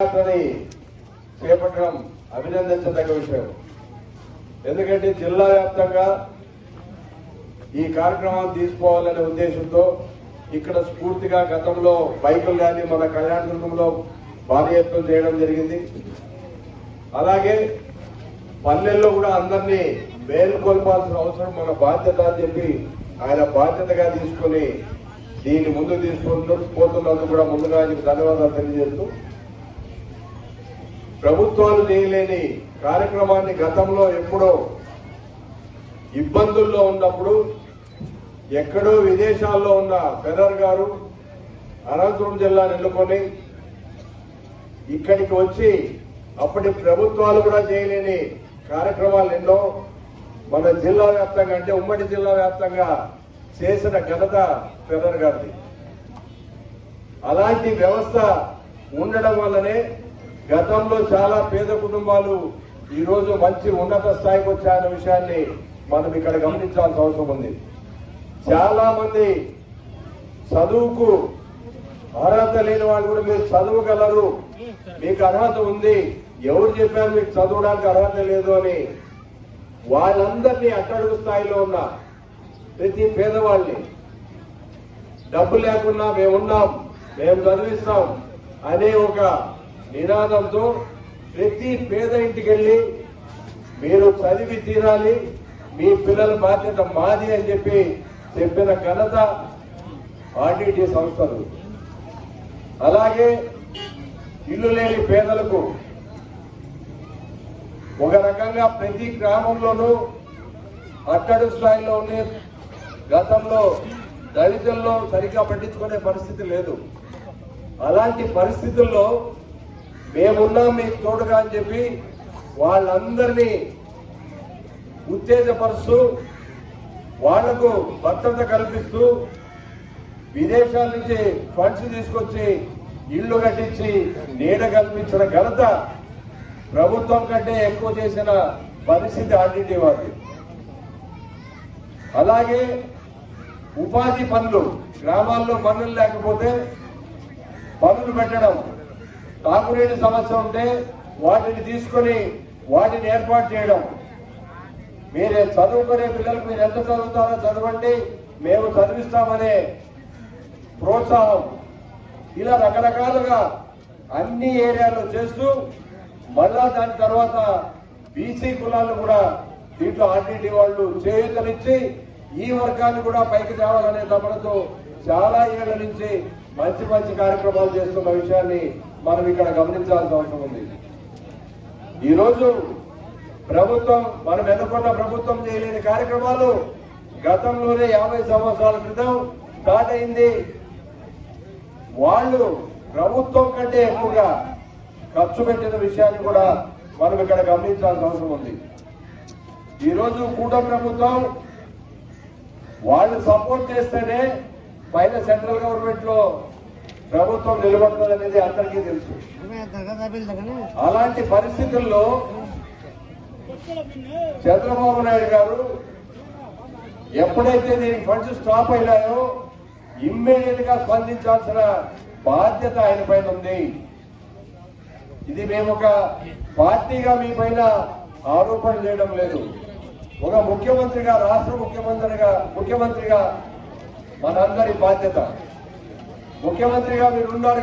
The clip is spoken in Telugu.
చేపట్టడం అభినందించదగ్గ విషయం. ఎందుకంటే జిల్లా వ్యాప్తంగా ఈ కార్యక్రమాన్ని తీసుకోవాలనే ఉద్దేశంతో ఇక్కడ స్ఫూర్తిగా గతంలో బైకులు కానీ మన కళ్యాణదుర్గంలో భారీ ఎత్తున చేయడం జరిగింది. అలాగే పల్లెల్లో కూడా అందరినీ మేలుకొల్పాల్సిన అవసరం మన బాధ్యత అని చెప్పి ఆయన బాధ్యతగా తీసుకుని దీన్ని ముందుకు తీసుకుంటూ పోతున్నందుకు కూడా ముందుగా ఆయనకు ధన్యవాదాలు తెలియజేస్తూ, ప్రభుత్వాలు చేయలేని కార్యక్రమాన్ని గతంలో ఎప్పుడో ఇబ్బందుల్లో ఉన్నప్పుడు ఎక్కడో విదేశాల్లో ఉన్న ఫెడరర్ గారు అనంతపురం జిల్లాను ఎన్నుకొని ఇక్కడికి వచ్చి అప్పటి ప్రభుత్వాలు కూడా చేయలేని కార్యక్రమాలు ఎన్నో మన జిల్లా వ్యాప్తంగా అంటే ఉమ్మడి జిల్లా వ్యాప్తంగా చేసిన ఘనత ఫెడరర్ గారిది. అలాంటి వ్యవస్థ ఉండడం వల్లనే గతంలో చాలా పేద కుటుంబాలు ఈ రోజు మంచి ఉన్నత స్థాయికి వచ్చాయన్న విషయాన్ని మనం ఇక్కడ గమనించాల్సిన అవసరం ఉంది. చాలా మంది చదువుకు అర్హత లేని వాళ్ళు కూడా మీరు చదవగలరు, మీకు అర్హత ఉంది, ఎవరు చెప్పారు మీకు చదవడానికి అర్హత లేదు అని వాళ్ళందరినీ అట్టడుగు స్థాయిలో ఉన్న ప్రతి పేదవాళ్ళని డబ్బు లేకున్నా మేమున్నాం, మేము చదివిస్తాం అనే ఒక నినాదంతో ప్రతి పేద ఇంటికి వెళ్లి మీరు చదివి తీరాలి, మీ పిల్లల బాధ్యత మాది అని చెప్పి చెప్పిన ఘనత ఆర్డిటి సంస్థలు. అలాగే ఇల్లు లేని పేదలకు ఒక రకంగా ప్రతి గ్రామంలోనూ అట్టడుగు స్థాయిలో ఉండే గతంలో దళితుల్లో సరిగ్గా పట్టించుకునే పరిస్థితి లేదు. అలాంటి పరిస్థితుల్లో మేమున్నాం మీకు తోడుగా అని చెప్పి వాళ్ళందరినీ ఉత్తేజపరుస్తూ వాళ్లకు భద్రత కల్పిస్తూ విదేశాల నుంచి ఫండ్స్ తీసుకొచ్చి ఇళ్లు కట్టించి నీడ కల్పించిన ఘనత ప్రభుత్వం కంటే ఎక్కువ చేసిన పరిస్థితి ఆర్డిటి వారి. అలాగే ఉపాధి పనులు, గ్రామాల్లో పనులు లేకపోతే పనులు పెట్టడం, తాగునీటి సమస్య ఉంటే వాటిని తీసుకొని వాటిని ఏర్పాటు చేయడం, మీరే చదువుకునే పిల్లలకు మీరు ఎంత చదువుతారో చదవండి మేము చదివిస్తామనే ప్రోత్సాహం, ఇలా రకరకాలుగా అన్ని ఏరియాలో చేస్తూ మళ్ళా దాని తర్వాత బీసీ కులాలు కూడా దీంట్లో ఆర్డిటి వాళ్ళు చేయూతనిచ్చి ఈ వర్గాన్ని కూడా పైకి తేవాలనే తపనతో చాలా ఏళ్ల నుంచి మంచి మంచి కార్యక్రమాలు చేస్తున్న విషయాన్ని మనం ఇక్కడ గమనించాల్సిన అవసరం ఉంది. ఈరోజు ప్రభుత్వం మనం ఎన్నుకున్న ప్రభుత్వం చేయలేని కార్యక్రమాలు గతంలోనే 50 సంవత్సరాల క్రితం స్టార్ట్ అయింది. వాళ్ళు ప్రభుత్వం కంటే ఎక్కువగా ఖర్చు పెట్టిన విషయాన్ని కూడా మనం ఇక్కడ గమనించాల్సిన అవసరం ఉంది. ఈరోజు కూటమి ప్రభుత్వం వాళ్ళు సపోర్ట్ చేస్తేనే పైన సెంట్రల్ గవర్నమెంట్ లో ప్రభుత్వం నిలబడుతుంది అనేది అందరికీ తెలుసు. అలాంటి పరిస్థితుల్లో చంద్రబాబు నాయుడు గారు ఎప్పుడైతే దీనికి ఫండ్స్ స్టాప్ అయినాయో ఇమ్మీడియట్ గా స్పందించాల్సిన బాధ్యత ఆయన పైన ఉంది. ఇది మేము ఒక పార్టీగా మీ పైన ఆరోపణ చేయడం లేదు. ఒక ముఖ్యమంత్రిగా, రాష్ట్ర ముఖ్యమంత్రిగా మనందరి బాధ్యత. ముఖ్యమంత్రిగా మీరు ఉన్నారు.